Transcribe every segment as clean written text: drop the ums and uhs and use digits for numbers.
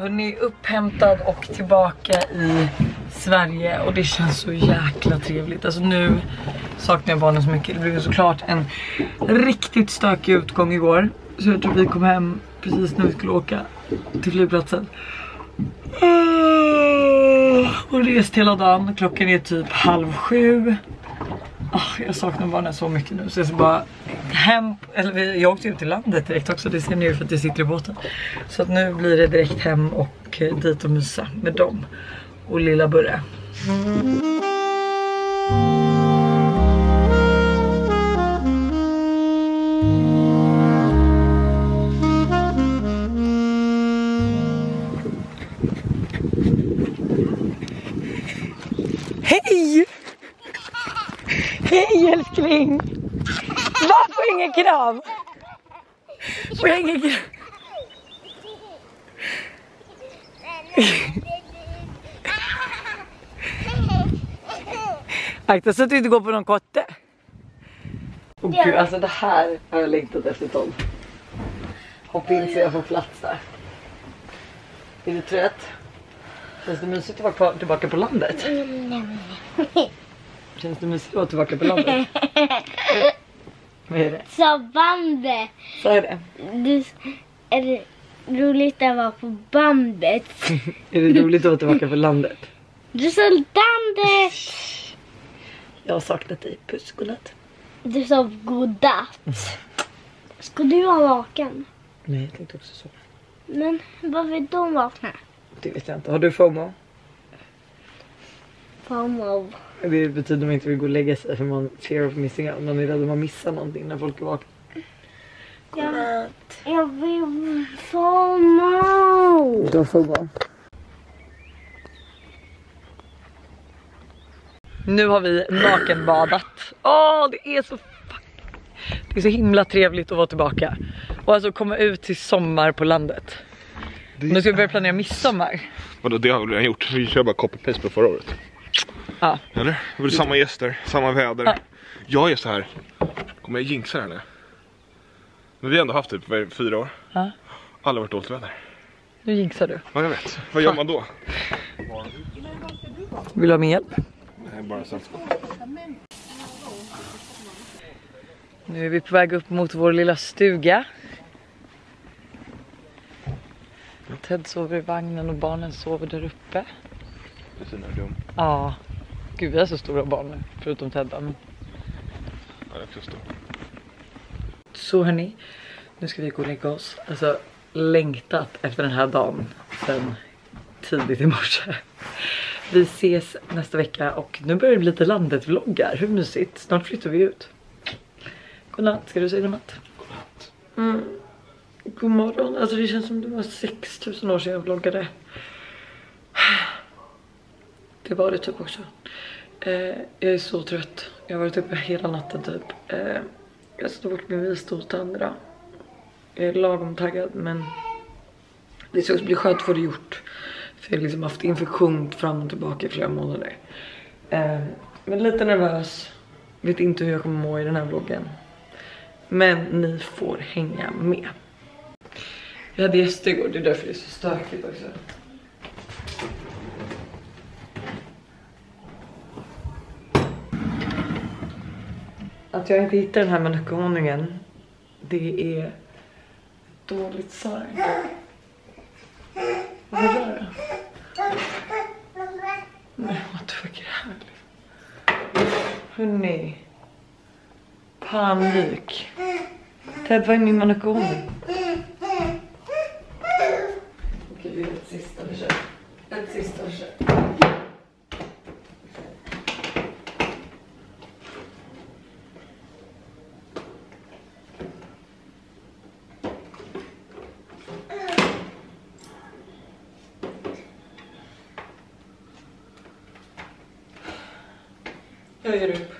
Hörrni, upphämtad och tillbaka i Sverige och det känns så jäkla trevligt. Alltså nu saknar jag barnen så mycket. Det blev såklart en riktigt stökig utgång igår. Så jag tror vi kom hem precis när vi skulle åka till flygplatsen. Och rest hela dagen. Klockan är typ 6:30. Jag saknar barnen så mycket nu. Så jag ska bara hem. Eller jag åkte ut till landet direkt också. Det ser ni ju för att jag sitter i båten. Så att nu blir det direkt hem och dit och mysa med dem. Och lilla Burre. Hej! Hej älskling! Varför ingen kram? Får jag ingen kram? Akta så att du inte går på någon kotte. Åh gud, alltså det här har jag längtat efter Tom. Hoppa in så jag får plats där. Är du trött? Känns det mysigt att vara tillbaka på landet? Känns det mysigt att vara tillbaka på landet? Vad är det? Så bandet. Så är det. Är det roligt att vara på bandet? Är det roligt att vara tillbaka på landet? Du sa bandet. Jag har saknat dig. Puss, godnatt. Du sa godnatt. Ska du vara vaken? Nej, jag tänkte också så. Men varför är de vakna? Det vet jag inte. Har du FOMO? FOMO. Det betyder att man inte vill gå och lägga sig för man fear of missing out. Man är rädd att man missar någonting när folk är vakna. Jag vill FOMO. Du har FOMO. Nu har vi nakenbadat. Det är så det är så himla trevligt att vara tillbaka. Och alltså komma ut till sommar på landet. Nu ska vi börja planera midsommar. Vadå, det har vi redan gjort. Vi kör bara copy-paste på förra året. Ja. Eller? Det var samma gäster, samma väder. Ja. Jag är så här. Kommer jag jinxa här nu? Men vi har ändå haft typ 4 år. Ja. Alla har varit dåligt väder. Nu jinxar du. Ja, jag vet. Vad gör man då? Vill du ha min hjälp? Nej, bara sällskap. Nu är vi på väg upp mot vår lilla stuga. Ted sover i vagnen och barnen sover där uppe. Det är dum. Ja. Gud, vi är så stora barn nu. Förutom Ted. Men... Ja, det är också stort. Så hörni, nu ska vi gå och lägga oss. Alltså, längtat efter den här dagen sen tidigt i morse. Vi ses nästa vecka och nu börjar det bli lite landet-vloggar. Hur mysigt? Snart flyttar vi ut. Godnatt, ska du säga godnatt? Godnatt. God morgon, alltså det känns som det var 6000 år sedan jag vloggade. Det var det typ också. Jag är så trött. Jag har varit uppe hela natten typ. Jag står bort med visdomstand idag. Jag är lagom taggad men det ska också bli skönt att få det gjort. För jag har liksom haft infektion fram och tillbaka i flera månader. Men lite nervös. Vet inte hur jag kommer må i den här vloggen. Men ni får hänga med. Jag hade gäster igår, det är därför det är så stökigt också. Att jag inte hittar den här manukhonungen, det är dåligt sign. Vad är det? Nej, what the fuck är det här? Hörrni. Panik. Ted, vad är min manukhonung? Okej, det är ett sista försök. Ett sista försök. Jag ger upp.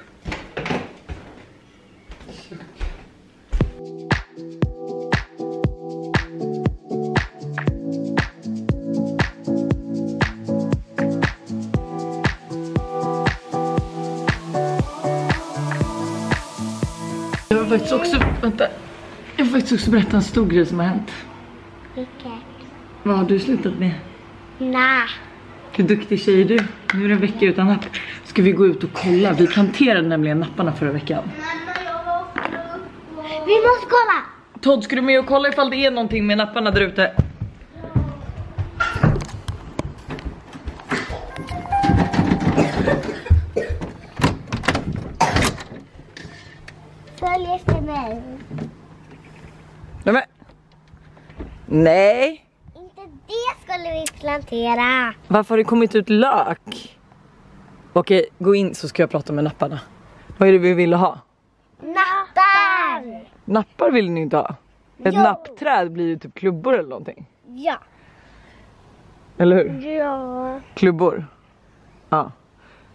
Jag vill faktiskt också, vänta. Jag vill faktiskt också berätta en stor grej som har hänt. Vilket? Vad har du slutat med? Nej. Hur duktig tjej är du? Nu är det en vecka utan napp. Ska vi gå ut och kolla? Vi planterade nämligen napparna förra veckan. Vi måste kolla. Todd, ska du med och kolla ifall det är någonting med napparna där ute? Följ efter mig. Nej. Inte det skulle vi plantera. Varför har det kommit ut lök? Okej, gå in så ska jag prata med napparna. Vad är det vi vill ha? Nappar. Nappar vill ni inte ha? Ett Jo. nappträd blir ju typ klubbor eller någonting. Ja. Eller hur? Ja. Klubbor. Ja.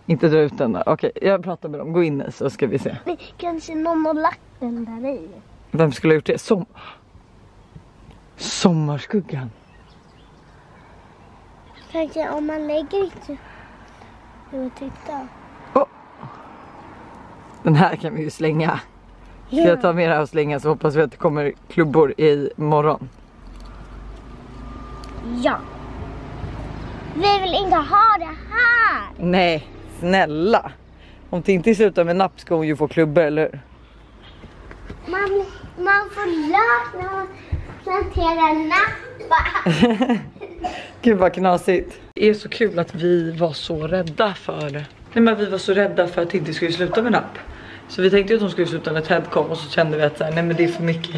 Inte dra ut den där. Okej, jag pratar med dem. Gå in i så ska vi se. Kanske någon har lagt den där i. Vem skulle ha gjort det? Sommarskuggan. Kanske om man lägger inte. Jo, titta. Den här kan vi ju slänga. Ska jag ta med det här och slänga så hoppas vi att det kommer klubbor i morgon. Ja. Vi vill inte ha det här. Nej, snälla. Om det inte slutar med napp ska hon ju få klubbor, eller hur? Man får lök när man planterar nappar. Gud vad knasigt. Det är så kul att vi var så rädda för det. Nej, men vi var så rädda för att det inte skulle sluta med napp. Så vi tänkte att de skulle sluta när Ted kom och så kände vi att så här, nej men det är för mycket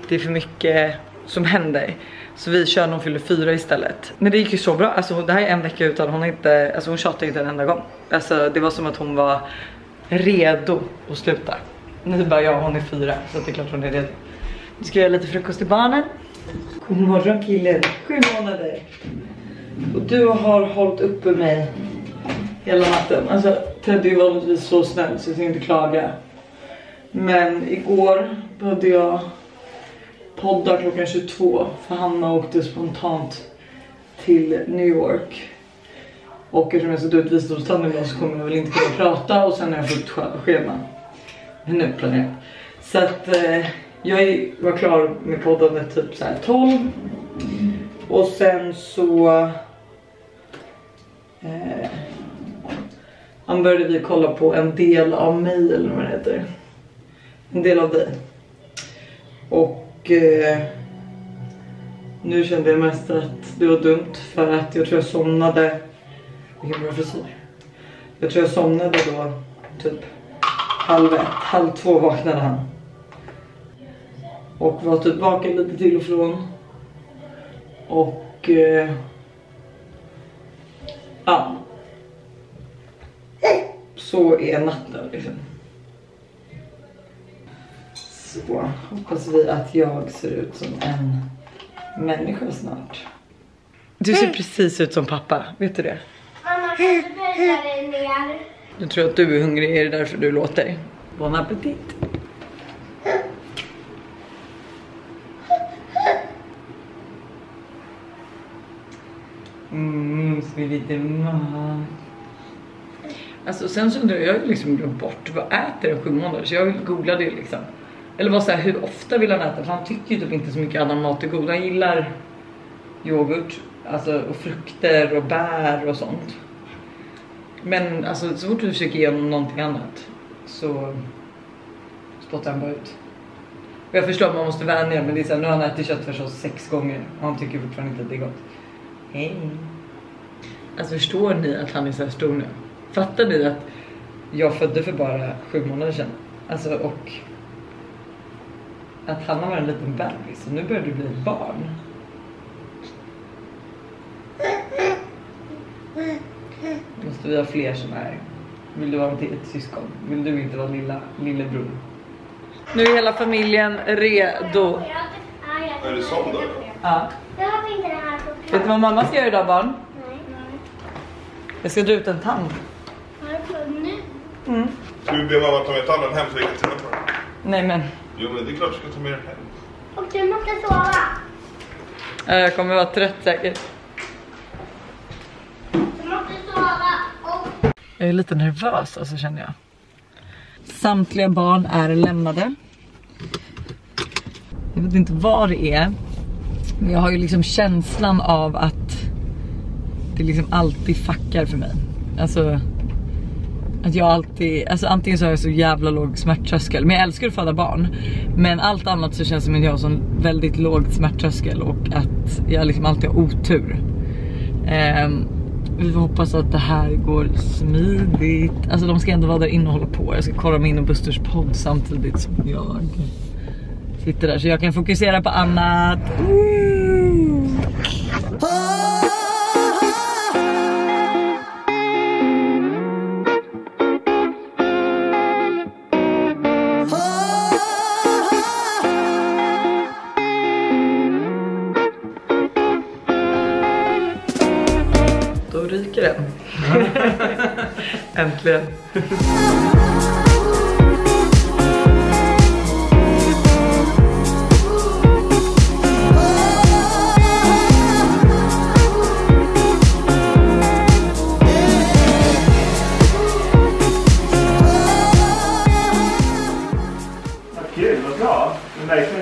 det är för mycket som händer. Så vi kör när hon fyller 4 istället. Men det gick ju så bra. Alltså det här är en vecka utan hon tjatade inte en enda gång. Alltså det var som att hon var redo att sluta. Nu bara hon är 4 så det är klart hon är redo. Nu ska jag göra lite frukost till barnen. God morgon killen, 7 månader. Och du har hållit uppe mig hela natten. Alltså Teddy var vanligtvis så snäll så jag tänkte inte klaga. Men igår började jag podda klockan 22. För Hanna åkte spontant till New York. Och eftersom jag så ut visdomstanden idag så kommer jag väl inte kunna prata. Och sen har jag fått schema. Nu planerar. Så att jag var klar med poddandet typ så här 12. Och sen så började vi kolla på en del av mig eller vad det heter. En del av dig. Och nu kände jag mest att det var dumt för att jag tror jag somnade. Vilken bra frisyr. Jag tror jag somnade då typ 1:30, 1:30 vaknade han. Och var typ vaken lite till och från. Och ja. Så är natten liksom. Så hoppas vi att jag ser ut som en människa snart. Du ser precis ut som pappa, vet du det? Mamma, kan du böja dig ner? Jag tror att du är hungrig, är det därför du låter? Bon appetit! Så är lite mat. Alltså sen så undrar jag liksom glömt bort vad äter en 7 månader. Så jag googlade det liksom. Eller vad så här, hur ofta vill han äta? För han tycker ju typ inte så mycket annan mat är god. Han gillar yoghurt, alltså och frukter och bär och sånt. Men alltså så fort du försöker ge honom någonting annat så spottar han bara ut. Och jag förstår att man måste vänja, men det är så här, nu har han ätit köttfärssås 6 gånger och han tycker fortfarande inte att det är gott. Hej. Alltså förstår ni att han är så här stor nu? Fattar ni att jag födde för bara 7 månader sedan? Alltså och att han var en liten bebis och nu börjar du bli ett barn. Måste vi ha fler som är. Vill du vara ett syskon? Vill du inte vara lillebror? Nu är hela familjen redo. Är det sån då? Ja. Jag har inte det här. Vet du vad mamma ska göra idag, barn? Nej. Jag ska dra ut en tand. Har du funnit? Ska vi be mamma ta med tanden hem så vi kan titta på den? Nej men. Jo men det är klart du ska ta med den hem. Och du måste sova. Jag kommer vara trött säkert. Du måste sova och... Jag är lite nervös alltså känner jag. Samtliga barn är lämnade. Jag vet inte vad det är. Men jag har ju liksom känslan av att det liksom alltid fuckar för mig. Alltså att jag alltid, alltså antingen så har jag så jävla låg smärttröskel. Men jag älskar att föda barn. Men allt annat så känns det som att jag har sån väldigt låg smärttröskel. Och att jag liksom alltid har otur. Vi får hoppas att det här går smidigt. Alltså de ska ändå vara där inne och hålla på. Jag ska kolla min och Busters podd samtidigt som jag sitter där. Så jag kan fokusera på annat. Då ryker den. Äntligen. Kul, vad bra.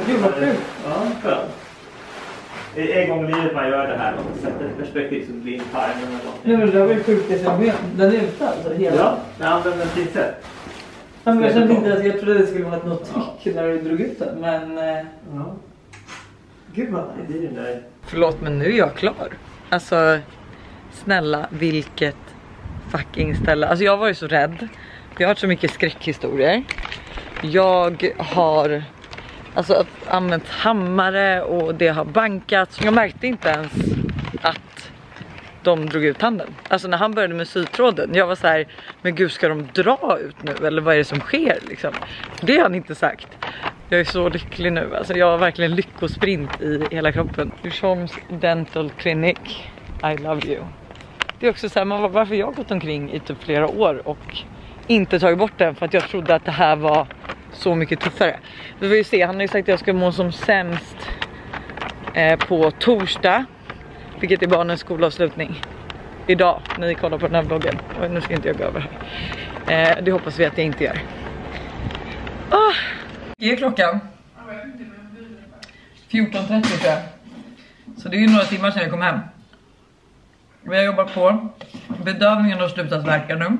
Gud vad kul. Ja, skönt. En gång i livet man gör det här och sätter ett perspektiv så blir det fine eller något. Nej men det var väl sjukt jag med. Den är ute alltså hela. Ja, jag använder en pincett. Men jag kände inte att jag trodde det skulle vara något tryck när du drog ut den. Men Ja. gud vad Det är ju där. Förlåt men nu är jag klar. Alltså snälla vilket fucking ställe. Alltså jag har varit så rädd. Jag har hört så mycket skräckhistorier. Jag har alltså använt hammare och det har bankats. Jag märkte inte ens att de drog ut handen. Alltså när han började med sytråden. Jag var så här, men gud ska de dra ut nu? Eller vad är det som sker liksom? Det har han inte sagt. Jag är så lycklig nu. Alltså jag har verkligen lyckosprint i hela kroppen. Djursholms Dental Clinic. I love you. Det är också så här, varför jag har gått omkring i typ flera år och inte tagit bort den för att jag trodde att det här var så mycket tuffare. Vi får ju se, han har ju sagt att jag ska må som sämst på torsdag, vilket är barnens skolavslutning idag, när ni kollar på den här vloggen. Och nu ska inte jag gå över här. Det hoppas vi att jag inte gör. Det är klockan 14:30 tror jag. Så det är ju några timmar sedan jag kom hem. Vi har jobbat på. Bedövningen har slutat verka nu.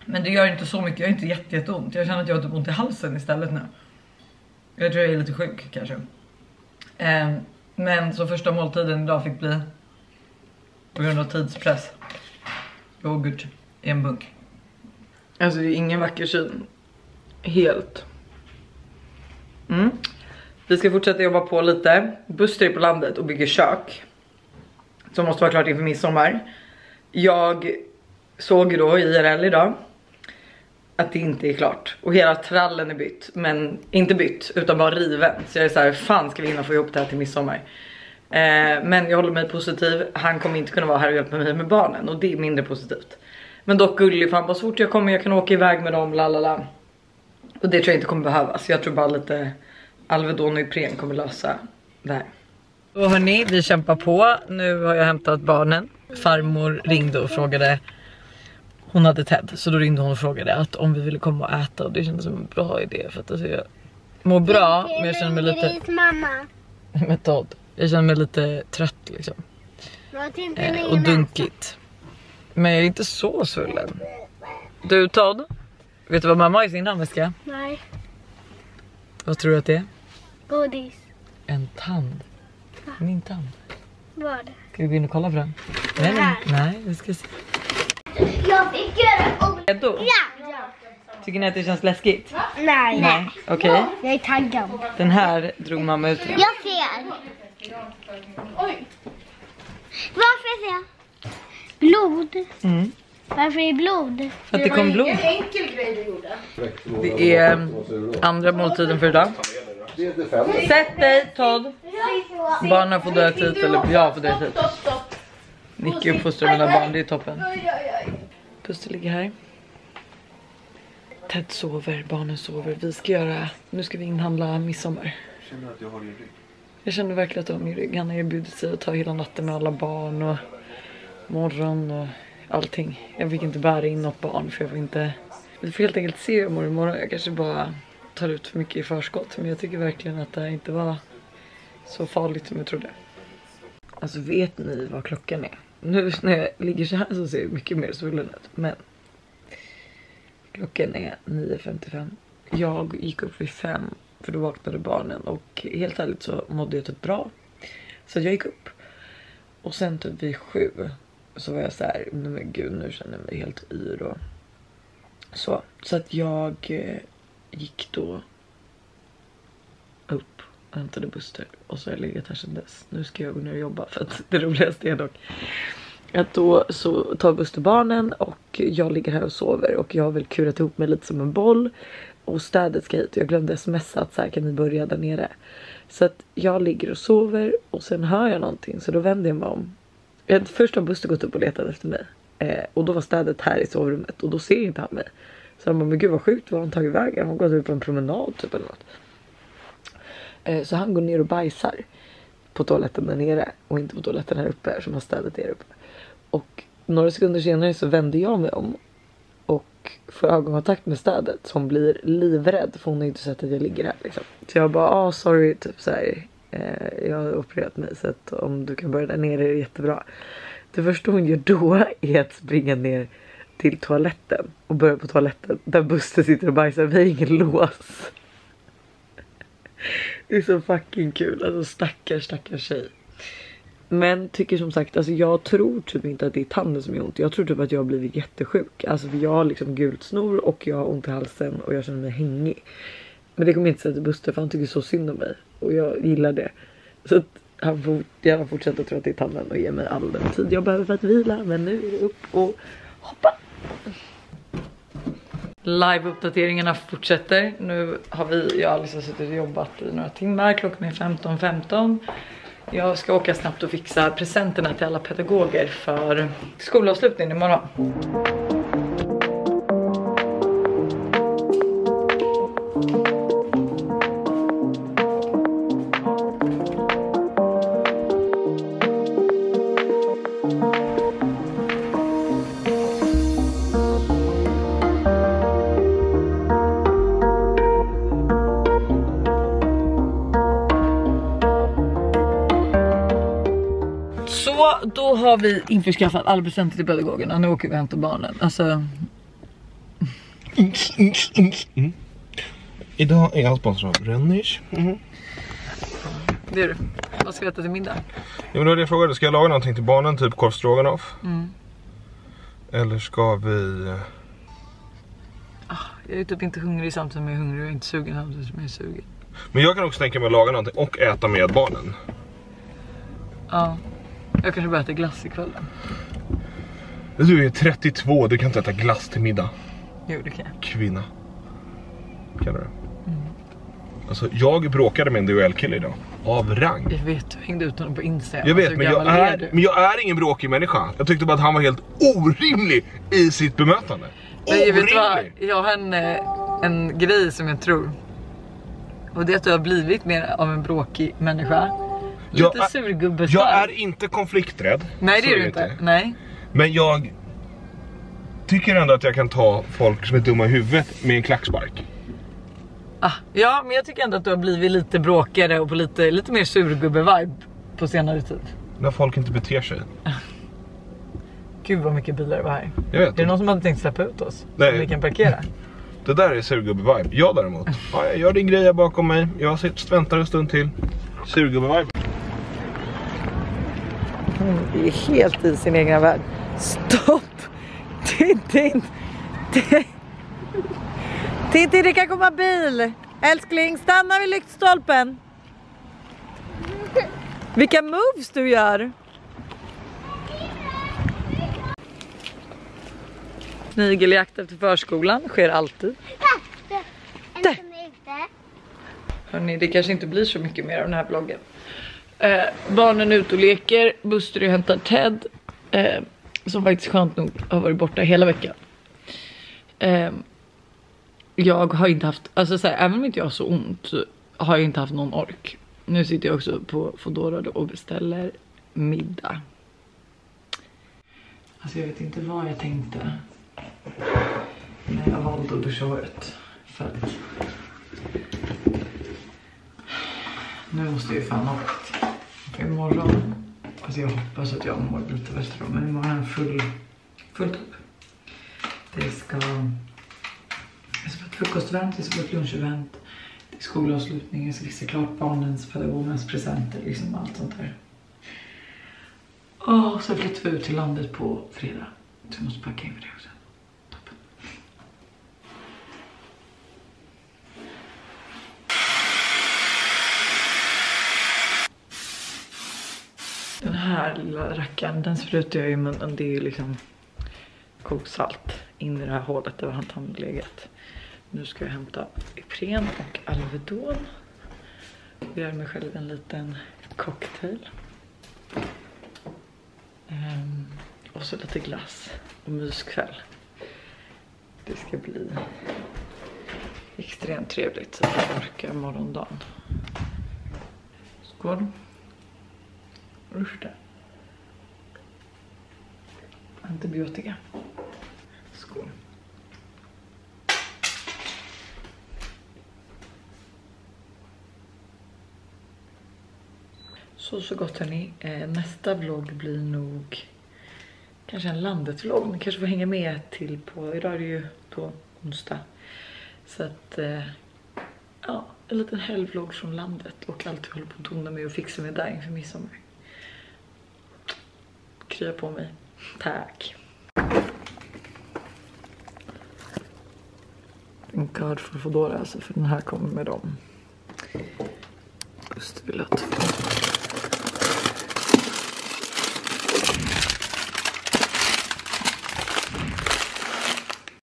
Men det gör inte så mycket, jag har inte jätteont. Jag känner att jag har typ ont i halsen istället nu. Jag tror jag är lite sjuk kanske. Men så första måltiden idag fick bli på grund av tidspress. Yoghurt i en bunk. Alltså det är ingen vacker syn. Helt. Vi ska fortsätta jobba på lite. Buster är på landet och bygger kök. Som måste vara klart inför midsommar. Jag såg då i IRL idag att det inte är klart. Och hela trallen är bytt. Men inte bytt utan bara riven. Så jag är så här, fan ska vi hinna få ihop det här till midsommar. Men jag håller mig positiv. Han kommer inte kunna vara här och hjälpa mig med barnen. Och det är mindre positivt. Men dock gullig, för han bara så fort jag kommer jag kan åka iväg med dem, lalala. Och det tror jag inte kommer behövas. Jag tror bara lite Alvedon och Ipren kommer lösa det här. Och hörni, vi kämpar på. Nu har jag hämtat barnen. Farmor ringde och frågade. Hon hade Ted, så då ringde hon och frågade att om vi ville komma och äta. Och det kändes som en bra idé. För att alltså, jag mår bra, men jag känner mig lite... Med Todd. Jag känner mig lite trött liksom. Och dunkigt. Men jag är inte så svullen. Du Todd, vet du vad mamma har i sin handväska? Nej. Vad tror du att det är? Godis. En tand. Min tand. Vad? Ska vi gå in och kolla på den? Nej, vi ska se. Jag fick göra Redo? Ja. Tycker ni att det känns läskigt? Nej. Nej, okej. Jag är taggad. Den här drog mamma ut. Jag ser. Oj. Varför ser jag? Blod. Varför är blod? För att det kom blod. enkel grej du gjorde. Det är andra måltiden för idag. Sätt dig Todd. Barnen får dö hit, eller jag får dö hit. Nicky uppfostrar mina barn, det är toppen. Buster ligger här. Ted sover, barnen sover. Vi ska göra, nu ska vi inhandla midsommar. Känner att jag har din rygg? Jag känner verkligen att jag har min rygg. Han har erbjudit sig att ta hela natten med alla barn och morgon och allting. Jag fick inte bära in något barn för jag får inte... Vi får helt enkelt se hur jag mår imorgon. Jag kanske bara tar ut för mycket i förskott. Men jag tycker verkligen att det här inte var så farligt som jag trodde. Alltså vet ni vad klockan är? Nu när jag ligger så här så ser jag mycket mer svullen ut. Men klockan är 9:55. Jag gick upp vid 5 för då vaknade barnen. Och helt ärligt så mådde jag typ bra. Så jag gick upp. Och sen typ vid 7 så var jag så här, men gud nu känner jag mig helt yr och så. Så att jag gick då upp och hämtade Buster. Och så har jag legat här sedan dess. Nu ska jag gå ner och jobba för att det roligaste är dock att då så tar Buster barnen och jag ligger här och sover. Och jag har väl kurat ihop mig lite som en boll. Och städet ska hit. Jag glömde smsa att så här, kan ni börja där nere. Så att jag ligger och sover och sen hör jag någonting. Så då vänder jag mig om. Först har Buster gått upp och letat efter mig. Och då var städet här i sovrummet. Och då ser inte han mig. Så han bara, men gud vad sjukt, vad har han tagit vägen? Han har gått ut på en promenad typ eller något. Så han går ner och bajsar på toaletten där nere. Och inte på toaletten här uppe som har städet där uppe. Och några sekunder senare så vänder jag mig om. Och får ögonkontakt med städet. Som blir livrädd. För hon har inte sett att jag ligger här liksom. Så jag bara, sorry typ så här. Jag har opererat mig så att om du kan börja där nere är det jättebra. Det första hon gör då är att springa ner till toaletten. Och börja på toaletten. Där Buster sitter och bajsar. Vi har ingen lås. Det är så fucking kul. Alltså stackars tjej. Men tycker som sagt, alltså jag tror typ inte att det är tanden som är ont. Jag tror typ att jag har blivit jättesjuk. Alltså för jag har liksom gult snor och jag har ont i halsen och jag känner mig hängig. Men det kommer inte säga till Buster för han tycker så synd om mig. Och jag gillar det. Så att han får gärna fortsätta tro att det är tanden och ge mig all den tid jag behöver för att vila. Men nu är det upp och hoppa. Live-uppdateringarna fortsätter. Nu har jag och Alice suttit och jobbat i några timmar. Klockan är 15:15. Jag ska åka snabbt och fixa presenterna till alla pedagoger för skolavslutningen imorgon. Då har vi införskaffat alla presenter till pedagogerna. Nu åker vi och hämtar barnen. Alltså... Idag är jag sponsrad av Rennish. Det är du. Vad ska vi äta till middag? Ja, men då är det jag frågade. Ska jag laga någonting till barnen? Typ korvstroganoff? Eller ska vi... Jag är typ inte hungrig samtidigt som jag är hungrig. Jag är inte sugen samtidigt som jag är sugen. Men jag kan också tänka mig att laga någonting och äta med barnen. Ja. Jag kanske bara äter glass ikväll. Du är 32, du kan inte äta glass till middag. Jo, det kan jag. Kvinna. Kan du? Alltså, jag bråkade med en duellkille idag. Av rang. Jag vet, du hängde ut honom på Instagram. Jag vet, men jag är ingen bråkig människa. Jag tyckte bara att han var helt orimlig i sitt bemötande. Nej, vet du vad? Jag har en grej som jag tror. Och det är att du har blivit mer av en bråkig människa. Lite surgubbestar. Jag är inte konflikträdd. Nej, det är du inte. Nej. Men jag tycker ändå att jag kan ta folk som är dumma i huvudet med en klackspark. Ja, men jag tycker ändå att du har blivit lite bråkigare och på lite mer surgubbe-vibe på senare tid. När folk inte beter sig. Gud vad mycket bilar det var här. Jag vet. Är det någon som hade tänkt släppa ut oss? Nej. Så vi kan parkera? Det där är surgubbe-vibe. Jag däremot. Ja, jag gör din grej bakom mig. Jag väntar en stund till. Surgubbe-vibe. Hon är helt i sin egna värld. Stopp! Titta, det kan komma bil! Älskling, stanna vid lyktstolpen! Vilka moves du gör! Snigeljakt efter förskolan sker alltid. Hörrni, det kanske inte blir så mycket mer av den här vloggen. Barnen är ute och leker. Buster hämtar Ted. Som faktiskt skönt nog har varit borta hela veckan. Jag har inte haft, alltså så här, även om inte jag har så ont så har jag inte haft någon ork. Nu sitter jag också på Foodora och beställer middag. Alltså jag vet inte vad jag tänkte när jag valde att duscha håret. För att Nu måste jag ju fan upp. För imorgon, alltså jag hoppas att jag mår lite bättre då, men imorgon är fullt upp. Det ska vara ett frukostevent, det ska vara ett lunchevent, det är skolavslutning, jag ska fixa klart barnens, pedagogernas presenter, liksom allt sånt där. Och så flyttar vi ut till landet på fredag. Så jag måste packa in för det också. Toppen. Den här lilla rackaren, den sprutar jag i munnen. Det är ju liksom koksalt in i det här hålet där han har legat. Nu ska jag hämta Ipren och Alvedon. Jag gör mig själv en liten cocktail. Och så lite glass och myskväll. Det ska bli extremt trevligt så att jag orkar morgondagen. Skål. Usch det. Antibiotika. Skål. Så gott hörni. Nästa vlogg blir nog kanske en landet-vlogg. Ni kanske får hänga med till på, idag är det ju då onsdag. Så att, ja, en liten helgvlogg från landet. Och allt jag håller på att dona med och fixa med där inför midsommar. Krya på mig. Tack. Thank God för Foodora alltså, för den här kommer med dem. Just vill jag